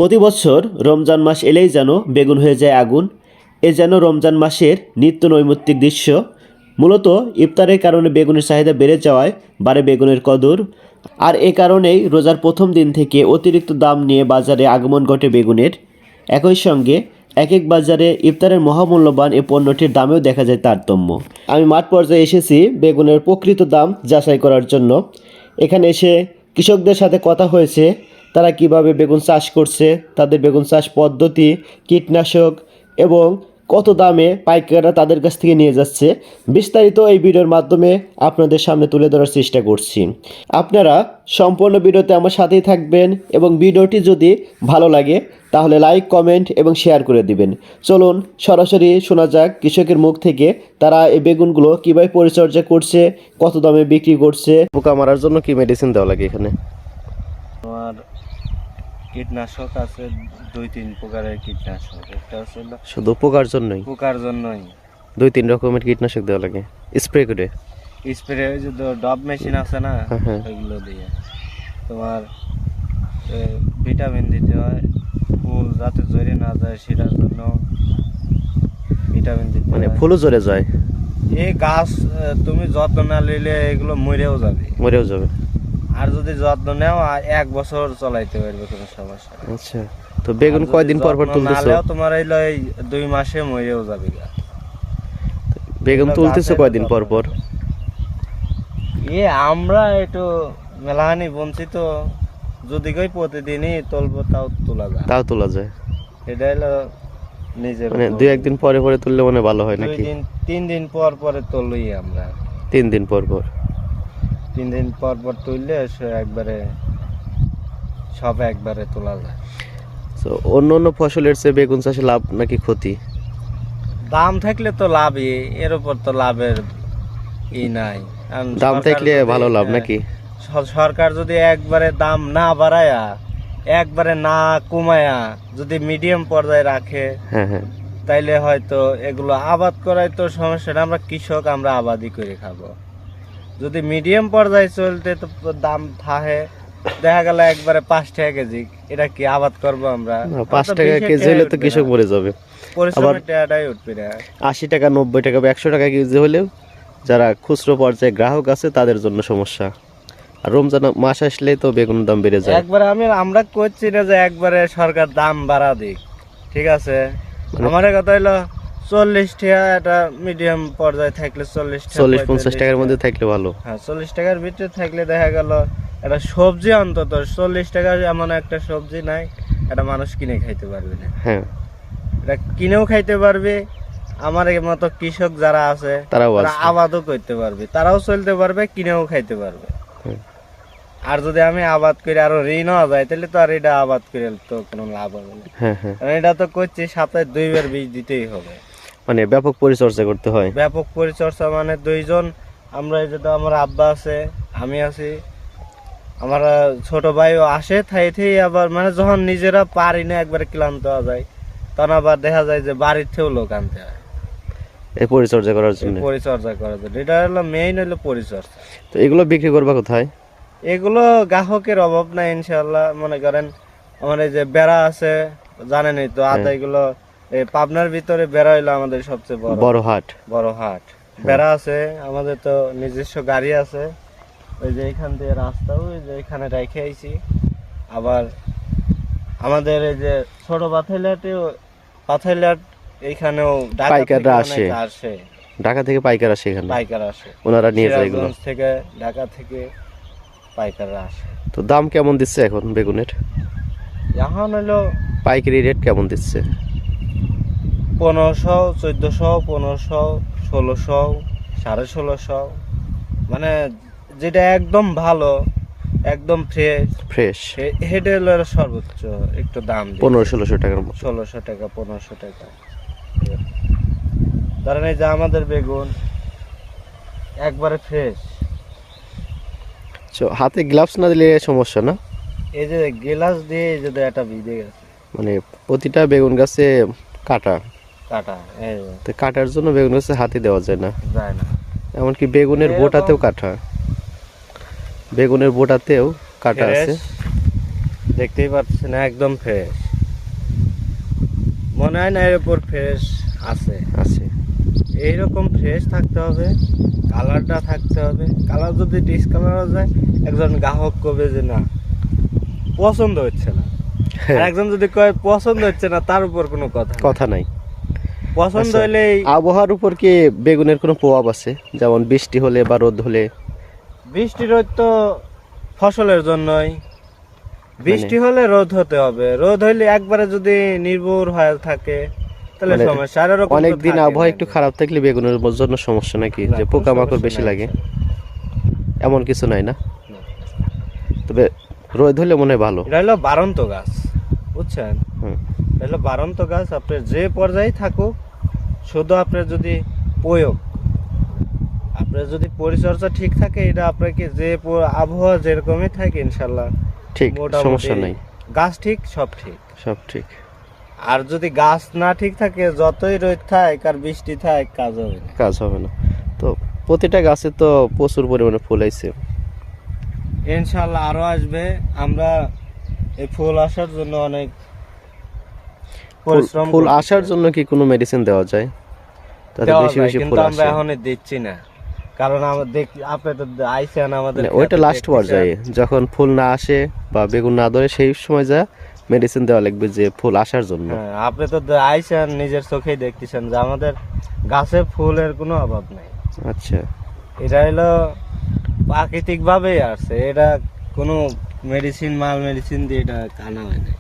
প্রতি বছর রমজান মাস এলেই যেন বেগুন হয়ে যায় আগুন। এ যেন রমজান মাসের নিত্য নৈমিত্তিক দৃশ্য। মূলত ইফতারের কারণে বেগুনের চাহিদা বেড়ে যাওয়ায় বাড়ে বেগুনের কদর। আর এ কারণেই রোজার প্রথম দিন থেকে অতিরিক্ত দাম নিয়ে বাজারে আগমন ঘটে বেগুনের। একই সঙ্গে এক এক বাজারে ইফতারের মহামূল্যবান এ পণ্যটির দামেও দেখা যায় তারতম্য। আমি মাঠ পর্যায়ে এসেছি বেগুনের প্রকৃত দাম যাচাই করার জন্য। এখানে এসে কৃষকদের সাথে কথা হয়েছে, তারা কিভাবে বেগুন চাষ করছে, তাদের বেগুন চাষ পদ্ধতি, কীটনাশক এবং কত দামে পাইকাররা তাদের কাছ থেকে নিয়ে যাচ্ছে, বিস্তারিত এই ভিডিওর মাধ্যমে আপনাদের সামনে তুলে ধরার চেষ্টা করছি। আপনারা সম্পূর্ণ ভিডিওতে আমার সাথেই থাকবেন এবং ভিডিওটি যদি ভালো লাগে তাহলে লাইক, কমেন্ট এবং শেয়ার করে দিবেন। চলুন সরাসরি শোনা যাক কৃষকের মুখ থেকে তারা এই বেগুনগুলো কীভাবে পরিচর্যা করছে, কত দামে বিক্রি করছে। পোকা মারার জন্য কি মেডিসিন দেওয়া লাগে এখানে? তোমার কীটনাশক আছে 2-3 প্রকারের কীটনাশক। একটা হচ্ছে শুধু পোকার জন্যই? পোকার জন্যই 2-3 রকমের কীটনাশক দেওয়া লাগে স্প্রে করে। স্প্রে ওই যে ডব মেশিন আছে না, হ্যাঁ। ওইগুলো দিয়ে তোমার ভিটামিন দিতে হয়, ফুল যাতে ঝরে না যায় সেটার জন্য ভিটামিন দিতে মানে হয়। ফুলও জ্বরে যায়? এই গাছ তুমি যত্ন না নিলে এগুলো মরেও যাবে। আর যদি যত্ন নেও 1 বছর চলাইতে পারবে, কোনো সমস্যা নেই। আচ্ছা, তো বেগুন কয়দিন পর পর তুলতেছো? তোমার এই 2 মাসে মরেও যাবে। বেগুন তুলতেছো কয়দিন পর পর? আমরা একটু মেলাহানি বঞ্চিত, যদি কই প্রতিদিনই তুলবো তাও তোলা যায়। এটা হলো নিজের, মানে 2-1 দিন পরে পরে তুললে মানে ভালো হয় নাকি? 3 দিন পর পরে তুলই আমরা। 3 দিন পর পর? 3 দিন পর পর তুললে সব একবারে তোলা যায়। তো অন্য ফসলের চেয়ে বেগুন চাষে লাভ নাকি ক্ষতি? দাম থাকলে তো লাভই, এর উপর তো লাভের নাই। দাম থাকলে ভালো লাভ নাকি? সরকার যদি একবারে দাম না বাড়ায়া, একবারে না কমায়া যদি মিডিয়াম পর্যায়ে রাখে, হ্যাঁ, তাইলে হয়তো এগুলো আবাদ করাই তো সমস্যা না, আমরা কৃষক, আমরা আবাদই করে খাবো। যদি মিডিয়াম পর্যায়ে চলতে তো দাম থাকে, দেখা গেল একবারে 5 টাকা কেজি, এটা কি আবাদ করবো আমরা? 5 টাকা কেজি হলে তো কৃষক মরে যাবে। পরিশ্রমের টাকাটাই উঠবে না। 80 টাকা, 90 টাকা, 100 টাকা কেজি হলেও যারা খুচরো পর্যায়ে গ্রাহক আছে তাদের জন্য সমস্যা। আর রমজান মাস আসলে তো বেগুনের দাম বেড়ে যায়। একবারে আমরা করছি না যে একবারে সরকার দাম বাড়া দিক, ঠিক আছে। আমার কথা হলো 40 টাকা, একটা মিডিয়াম পর্যায়ে থাকলে 40-50 টাকার মধ্যে থাকলে ভালো। হ্যাঁ, 40 টাকার ভিতরে থাকলে দেখা গেল একটা সবজি অন্তত 40 টাকা, এমন একটা সবজি নাই একটা মানুষ কিনে খাইতে পারবে না। হ্যাঁ, এটা কিনেও খাইতে পারবে, আমার মতো কৃষক যারা আছে তারা আবাদও করতে পারবে, তারাও চলতে পারবে, কিনেও খাইতে পারবে। আর যদি আমি আবাদ করে আরো ঋণও যায়, তাহলে তো আর এটা আবাদ করে তো কোনো লাভ হবে না। এটা তো করছি সপ্তাহে 2 বার বীজ দিতেই হবে, মানে ব্যাপক পরিচর্যা করতে হয়। ব্যাপক পরিচর্যা, মানে 2 জন আমরা, এই যে আমার আব্বা আছে, আমি আছি, আমার ছোট ভাইও আসে, থাই আবার মানে যখন নিজেরা পারি না, একবারে ক্লান্ত হয়ে যায়, তখন আবার দেখা যায় যে বাড়ির থেকেও লোক আনতে হয় এই পরিচর্যা করার জন্য। এটা হলো মেইন, হলো পরিচর্যা। তো এগুলো বিক্রি করবা কোথায়? এগুলো গ্রাহকের অভাব নাই ইনশাআল্লাহ। মনে করেন আমার এই যে বেড়া আছে, জানেনই তো, আদাইগুলো এই পাবনার ভিতরে বেড়া হইলো আমাদের সবচেয়ে বড় হাট। বেড়া আছে, আমাদের তো নিজস্ব গাড়ি আছে, ওই যে এখান থেকে রাস্তা, ওই যে এখানে রেখে আইছি। আবার আমাদের এই যে ছোট পাথাইলাট এইখানেও পাইকাররা আসে, ঢাকা থেকে পাইকার আসে, এখানে পাইকার আসে, ওনারা নিয়ে যায় এগুলো থেকে, ঢাকা থেকে পাইকাররা আসে। তো দাম কেমন দিচ্ছে এখন বেগুনের? এখন হলো পাইকারি রেট কেমন দিচ্ছে? 1500, 1400, 1500, 1600, 1650, মানে যেটা একদম ভালো, একদম ফ্রেশ হেডে হলো সর্বোচ্চ একটু দাম 1500-1600 টাকার মতো। 1600 টাকা, 1500 টাকা। ধরেন এই যে আমাদের বেগুন একবারে ফ্রেশ। হাতে গ্লাভস না দিলে সমস্যা না? এই যে গ্লাস দিয়ে এই যে একটা ভিজে গেছে, মানে প্রতিটা বেগুন গাছে কাটা, তো কাটার জন্য বেগুন গাছে হাতে দেওয়া যায় না। এমনকি বেগুনের বোটাতেও কাটা আছে, দেখতেই পাচ্ছেন একদম ফ্রেশ। মনে হয় না এর উপর ফ্রেশ আছে। আছে। এইরকম ফ্রেশ থাকতে হবে, কালারটা থাকতে হবে। কালার যদি ডিসকালারও যায়, একজন গ্রাহক কবে যে না পছন্দ হচ্ছে না, আর একজন যদি কয় পছন্দ হচ্ছে না, তার উপর কোনো কথা নাই। পছন্দ আচ্ছা, হলেই। আবহাওয়ার উপর কি বেগুনের কোনো প্রভাব আছে? যেমন বৃষ্টি হলে বা রোদ হলে? বৃষ্টি রোদ তো ফসলের জন্যই। বৃষ্টি হলে রোদ হতে হবে, রোদ হইলে একবারে যদি নির্ভর হয়ে থাকে তাহলে মানে সমস্যা। আর এরকম তো অনেকদিন থাকে আবহাওয়া না। একটু খারাপ থাকলে বেগুনের জন্য সমস্যা নাকি, না, যে কোনো পোকামাকড় সমস্যা বেশি নাই। লাগে? এমন কিছু নাই না? না। তবে রোদ হলে মনে হয় ভালো। এটা হলো বাড়ন্ত গাছ, বুঝছেন? হুম। এটা হলো বাড়ন্ত গাছ। আপনার যে পর্যায়ে থাকুক, শুধু আপনার যদি প্রয়োগ, আপনার যদি পরিচর্যা ঠিক থাকে, এটা আপনাকে যে আবহাওয়া যেরকমই থাকে ইনশাল্লাহ ঠিক, মোটামুটি সমস্যা নাই। গাছ ঠিক, সব ঠিক। সব ঠিক। আর যদি গাছ না ঠিক থাকে, যতই রোদ থাক আর বৃষ্টি থাক, কাজ হবে না। কাজ হবে না। তো প্রতিটা গাছে তো প্রচুর পরিমাণে ফুল আইছে। ইনশাল্লাহ আরো আসবে। আমরা এই ফুল আসার জন্য অনেক পরিশ্রম ফুল করতেছি। আসার জন্য কি কোনো মেডিসিন দেওয়া যায় তাতে দেওয়া বেশি যায়, বেশি কিন্তু ফুল আমরা আসে? এখনই দিচ্ছি না, কারণ আপনি তো আইছেন আমাদের মানে ওইটা খেতে লাস্ট দেখতেছেন। পর্যায়ে, যখন ফুল না আসে বা বেগুন না ধরে, সেই সময় যা মেডিসিন দেওয়া লাগবে যে ফুল আসার জন্য। হ্যাঁ, আপনি তো আইছেন, নিজের চোখেই দেখতেছেন যে আমাদের গাছে ফুলের কোনো অভাব নাই। আচ্ছা। এটা হলো প্রাকৃতিক ভাবেই আসছে, এটা কোনো মেডিসিন দিয়ে এটা আনা হয় না।